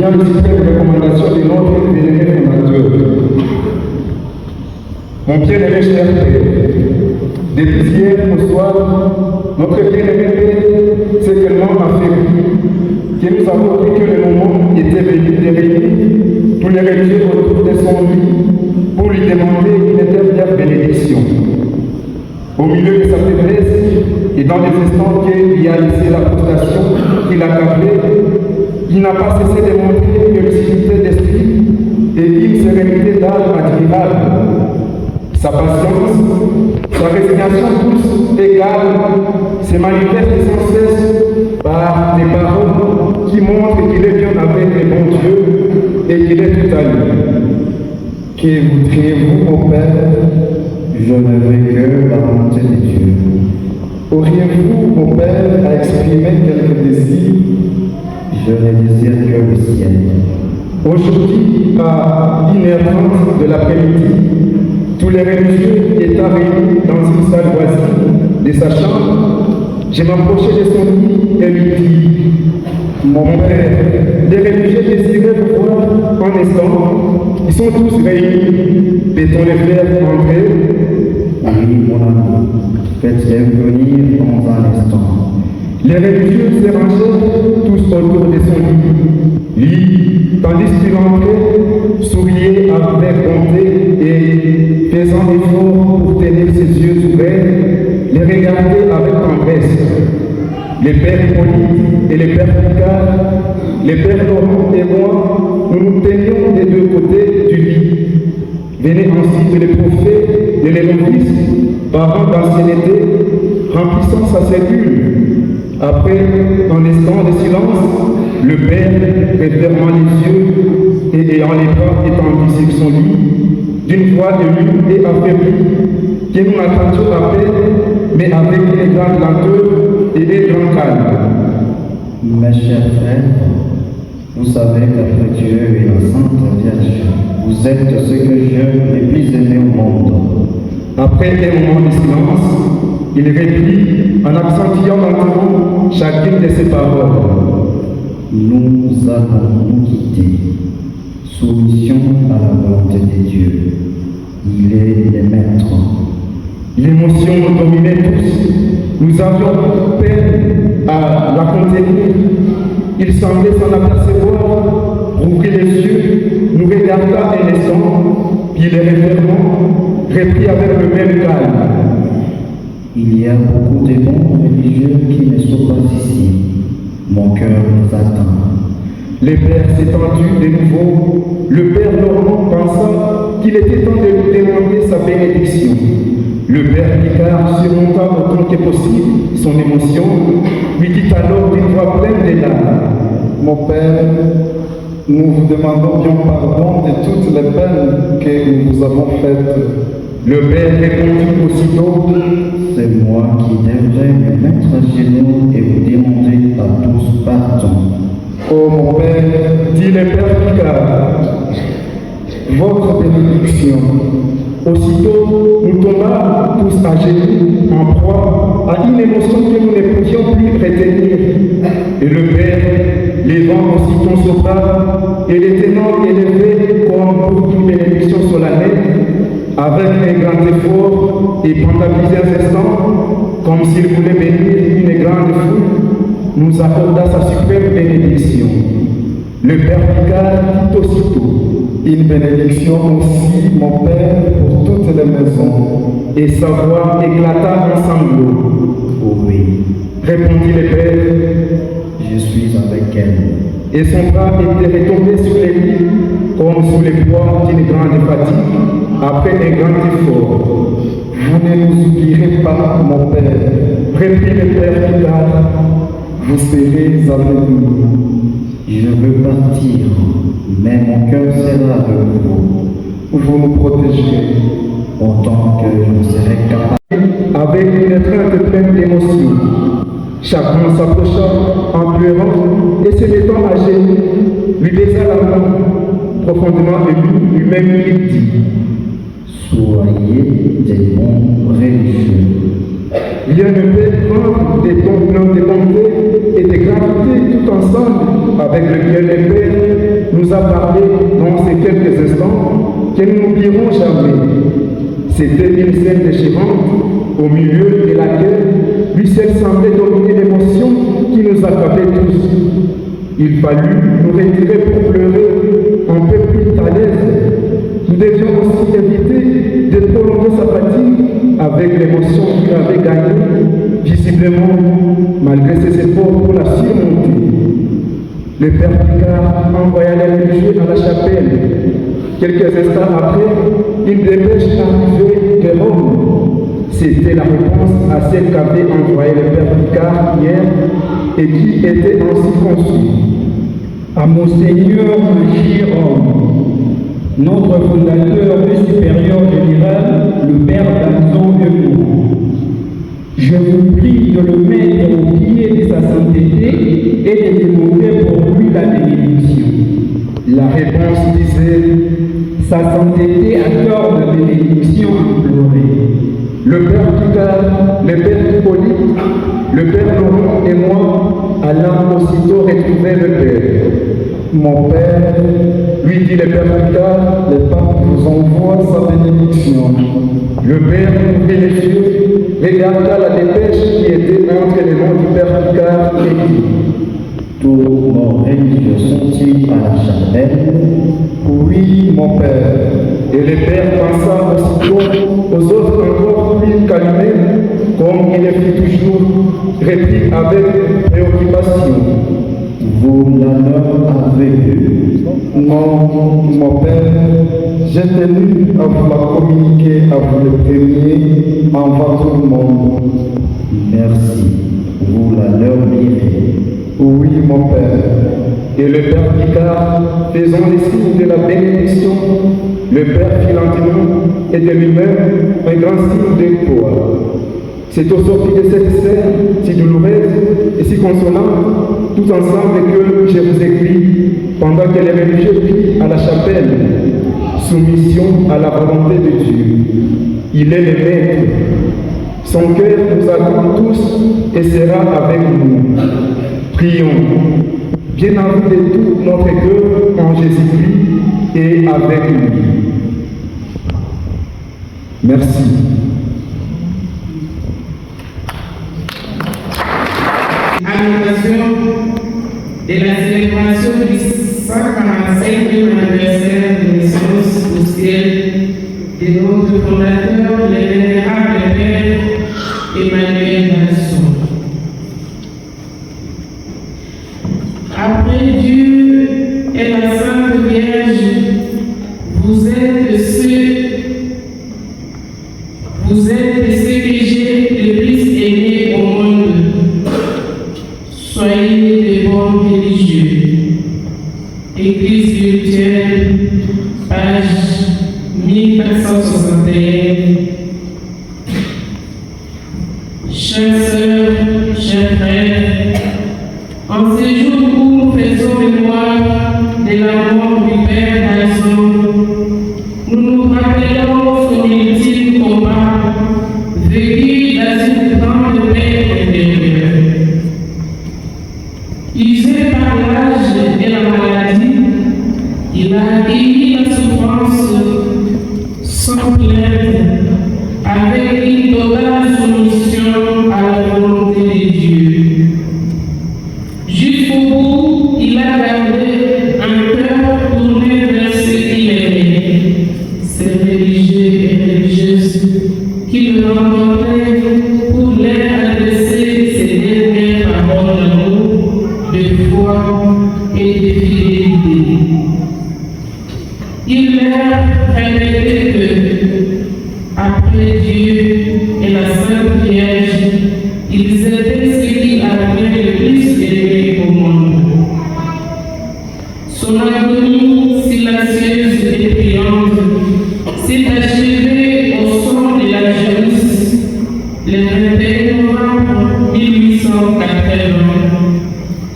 soulignant les suprêmes recommandations de notre vénéré fondateur. Mon bien-aimé cher Père, depuis hier au soir, notre bien-aimé Père s'est tellement affaibli que nous avons cru que le moment était venu de réunir tous les religieux autour de son lit pour lui demander une dernière bénédiction. Au milieu de sa faiblesse et dans les instants qu'il y a laissé la frustration qu'il a gardée, il n'a pas cessé de montrer une lucidité d'esprit et une sérénité d'âme admirable. Sa patience, sa résignation tous égale se manifeste sans cesse par des paroles qui montrent qu'il est bien avec le bon Dieu et qu'il est tout à lui. Que voudriez-vous, mon Père? Je ne veux que la volonté de Dieu. Auriez-vous, mon Père, à exprimer quelques désirs? Je ne désire que le ciel. Aujourd'hui, à 1h30 de l'après-midi, tous les religieux étant réunis dans une salle voisine de sa chambre, je m'approchai de son lit et lui dis: Mon Père, les religieux désiraient vous voir en instant. Ils sont tous réunis. Peut-on les faire entrer? Oui, mon amour. Faites-les venir dans un instant. Les religieux se rangèrent tous autour de son lit. Lui, tandis qu'il entrait, souriait avec bonté et faisant effort pour tenir ses yeux ouverts, les regardait avec tendresse. Les pères Hippolyte et les pères Picard, les pères Laurent et moi, nous nous tenions des deux côtés du lit. Venaient ensuite les prophètes et les novices, parents d'ancienneté, remplissant sa cellule. Après un instant de silence, le père, refermant les yeux et ayant les bras étendus sur son lit, d'une voix émue et affaiblie, que nous attendions à peine, mais avec une grande lenteur et un grand calme. Mes chers frères, vous savez qu'après Dieu et la Sainte Vierge, vous êtes ce que j'aime le plus aimé au monde. Après un moment de silence, il réplit en accentuant lentement chacune de ses paroles. Nous allons nous quitter. Soumission à la volonté de Dieu. Il est le maître. L'émotion nous dominait tous. Nous avions peine à la contenir. Il semblait s'en apercevoir, rouvrit les yeux, nous regarda un instant, puis les refermant, reprit avec le même calme. Il y a beaucoup de bons religieux qui ne sont pas ici. Mon cœur les attend. Les pères s'étendus de nouveau. Le père Laurent pensa qu'il était temps de lui demander sa bénédiction. Le père Picard surmonta autant que possible son émotion, lui dit alors d'une voix pleine de larmes: Mon père, nous vous demandons bien pardon de toutes les peines que nous vous avons faites. Le père répondit aussitôt: C'est moi qui devrais me mettre à genoux et vous demander à tous pardon. Oh mon père, dit le père Picard, votre bénédiction. Aussitôt, nous tombâmes tous à genoux, en proie à une émotion que nous ne pouvions plus retenir. Et le père, levant aussitôt son bras et les tenant élevés comme pour une bénédiction solennelle, avec un grand effort et pendant plusieurs instants, comme s'il voulait bénir une grande foule, nous accorda sa suprême bénédiction. Le père Picard dit aussitôt: Une bénédiction aussi, mon père, pour toutes les maisons. Et sa voix éclata en sanglots. Oh oui, répondit le père, je suis avec elle. Et son bras était retombé sur les lits, comme sous les poids d'une grande fatigue, après un grand effort. Vous ne nous oublierez pas, mon père, reprit le père Picard. Vous serez avec nous. Je veux partir, mais mon cœur sera avec vous. Vous nous protégerez autant que je serai capable. Avec une étreinte pleine d'émotion, chacun s'approcha en pleurant et se mettant à genoux, lui baisa la main, profondément ému, lui-même il dit: Soyez des bons religieux. Rien ne peut prendre des dons pleins de bonté et de gravité tout ensemble avec lequel les pères a parlé dans ces quelques instants que nous n'oublierons jamais. C'était une scène déchirante au milieu de laquelle lui seul semblait dominer l'émotion qui nous accablait tous. Il fallut nous retirer pour pleurer un peu plus à l'aise. Nous devions aussi éviter de prolonger sa fatigue avec l'émotion qu'il avait gagnée, visiblement, malgré ses efforts pour la surmonter. Le père Picard envoya les religieux à la chapelle. Quelques instants après, une dépêche arrivée de Rome. C'était la réponse à celle qu'avait envoyée le père Picard hier et qui était ainsi conçue. À Monseigneur Jérôme, notre fondateur et supérieur général, le père Danson Lemour. Je vous prie de le mettre au pied de sa sainteté et de demander pour lui la bénédiction. La réponse disait: sa sainteté accorde la bénédiction implorée. Le père Picard, le père Hippolyte, le père Laurent et moi allons aussitôt retrouver le père. Mon père, lui dit le père Picard, le pape vous envoie sa bénédiction. Le père ouvrit les yeux, regarda la dépêche qui était entre les mains du père Picard et dit: tous nos religieux sont-ils à la chapelle? Oui, mon père. Et le père pensa aussitôt aux autres encore plus calmés, comme il le fit toujours, reprit avec préoccupation: Vous l'en avez vu? Non, mon père, j'ai tenu à vous la communiquer à vous le premier envers tout le monde. Merci, vous la leur direz. Oui, mon père. Et le père Picard, faisant les signes de la bénédiction, le père fit lentement et de lui-même un grand signe de croix. C'est au sortir de cette scène si douloureuse et si consolante, tout ensemble, que je vous écris, pendant que les religieux prient à la chapelle, soumission à la volonté de Dieu. Il est le maître. Son cœur nous attend tous et sera avec nous. Prions. Bien en vous de tout notre cœur en Jésus-Christ et avec lui. Merci. À l'occasion de la célébration du 145e anniversaire de naissance au ciel de notre fondateur, le vénérable père Emmanuel Danson. Après Dieu et la Sainte Vierge, vous êtes ceux que j'ai le plus aimé au monde. Soyez de bons religieux. Église virtuelle, page 1461. Chers sœurs, chers frères, en ces jours où nous faisons mémoire de la mort du Père Danson, nous nous rappelons son ultime combat vécu dans une grande paix intérieure. Usé par l'âge et la maladie, il a accueilli la souffrance sans plainte, avec une totale soumission à la volonté de Dieu. Jusqu'au bout, il a gardé un cœur tourné vers ce qu'il aimait, ces religieux et religieuses qui le rencontraient pour leur adresser ces dernières paroles d'amour, de foi et de fidélité. Il leur répétait que, après Dieu et la Sainte Vierge, ils étaient ceux qui avaient le plus aimé au monde. Son agonie silencieuse et brillante s'est achevée au son de la jeunesse le 21 novembre 1880,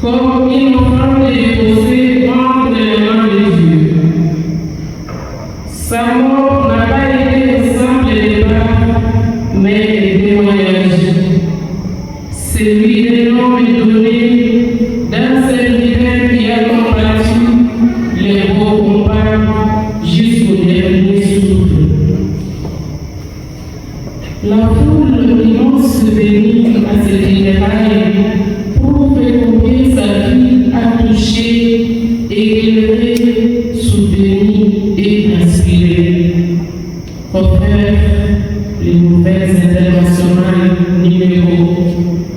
comme une offrande déposée entre les mains de Dieu. Sa mort n'a pas été un simple départ, mais un témoignage. Celui d'un homme donné dans cette rivière qui a combattu les beaux combats jusqu'au dernier souffle. La foule immense venue à ces funérailles prouve combien sa vie a touché, éclairé, soutenu et inspiré. Confère les nouvelles internationales numéro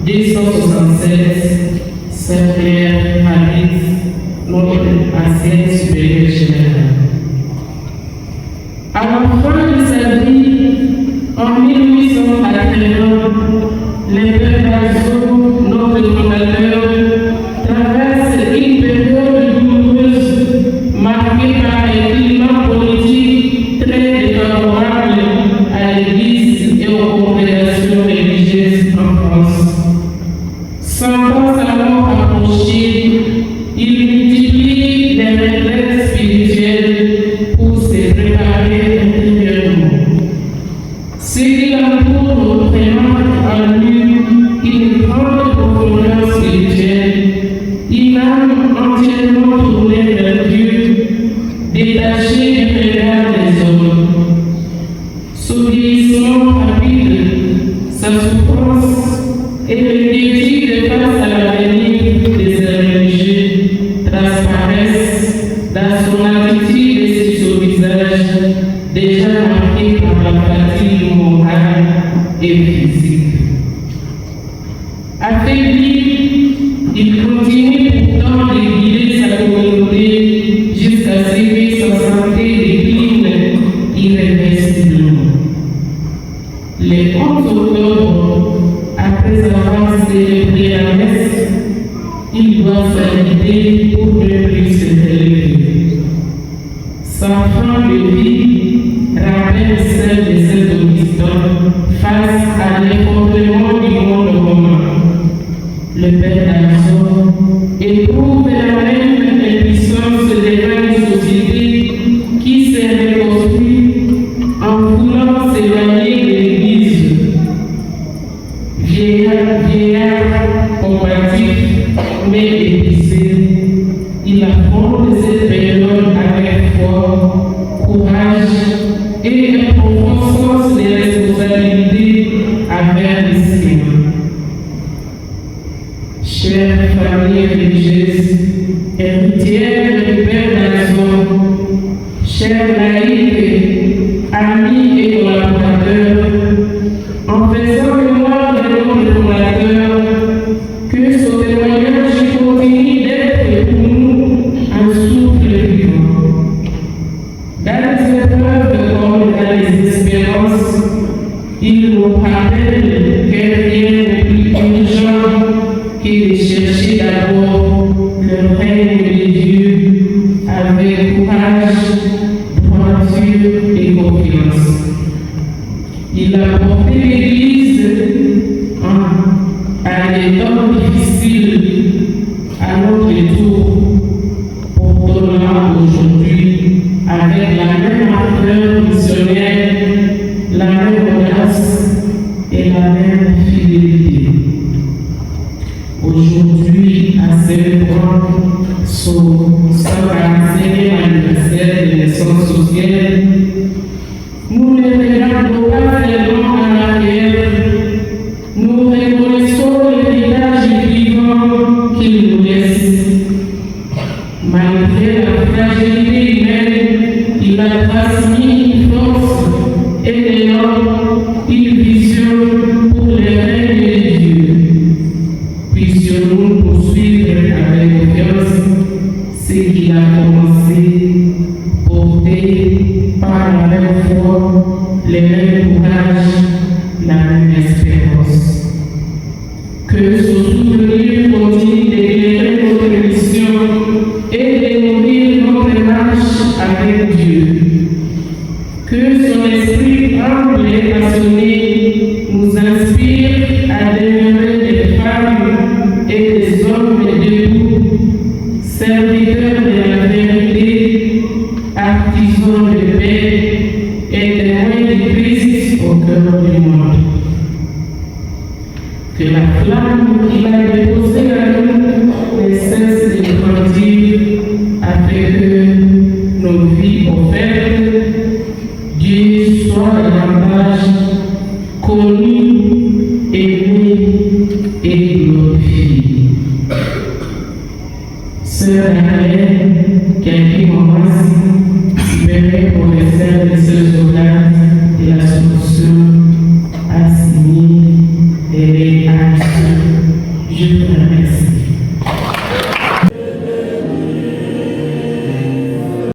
276, Saint-Pierre, Paris, notre ancienne supérieure générale. À la fin de sa vie, en 1881, l'impératrice, notre fondateur, traverse une période douloureuse marquée par un climat politique très défavorable à l'Église et aux congrégations religieuses en France. Sentant sa mort approcher, il multiplie les retraites spirituelles pour se préparer intérieurement. Ce qui l'entoure vraiment en lui une grande profondeur spirituelle, une âme entièrement tournée vers Dieu, détachée du regard des hommes. Son vieillissement rapide, sa souffrance et le défi de face à l'avenir des religieux transparaissent dans son attitude et sur son visage, déjà marqué par la fatigue morale et physique. Affaibli, il continue pourtant de guider sa communauté jusqu'à ce que sa santé décline irréversiblement. Le 11 octobre, après avoir célébré la messe, il doit s'arrêter pour ne plus se relever. Sa fin de vie rappelle celle de Saint Augustin face à l'effondrement du monde romain. Le Père d'Action éprouve la même impuissance devant une société qui s'est reconstruite en voulant s'éloigner de l'Église. Vieillard combatif mais épuisé, il affronte cette période avec foi, courage et un profond sens de responsabilité envers les siens. Chère famille religieuse, héritière du Père d'Action, chers laïcs, amis et collaborateurs, en faisant mémoire de notre fondateur, que son témoignage continue d'être pour nous un souffle vivant. Dans les épreuves comme dans les espérances, il nous rappelle que rien n'est plus urgent que de chercher d'abord le règne de Dieu avec courage, droiture et confiance. Il a porté l'Église à des temps difficiles à notre tour, portant-la aujourd'hui avec la même ardeur missionnaire, la même audace et la même fidélité. Aujourd'hui, à célébrant son 145e anniversaire de naissance sociale, nous ne regardons pas seulement en arrière, nous reconnaissons l'héritage vivant qu'il nous laisse. Malgré la fragilité humaine, il a transmis une force et une vision pour le règne de Dieu. Puissions-nous poursuivre avec confiance ce qu'il a commencé, porté par la même foi, le même courage, la même espérance. Que ce souvenir continue d'éclairer notre mission et de nourrir notre marche avec Dieu. Que son esprit humble et passionné nous inspire à demeurer des femmes et des hommes debout, serviteurs de la vérité, artisans de paix et témoins de Christ au cœur du monde. Que la flamme qu'il a déposée à nous ne cesse de grandir afin que Dieu soit davantage connu, aimé et glorifié. Sœur Danielle, qui a écrit mon si béni pour les sœurs et sœurs de l'Assomption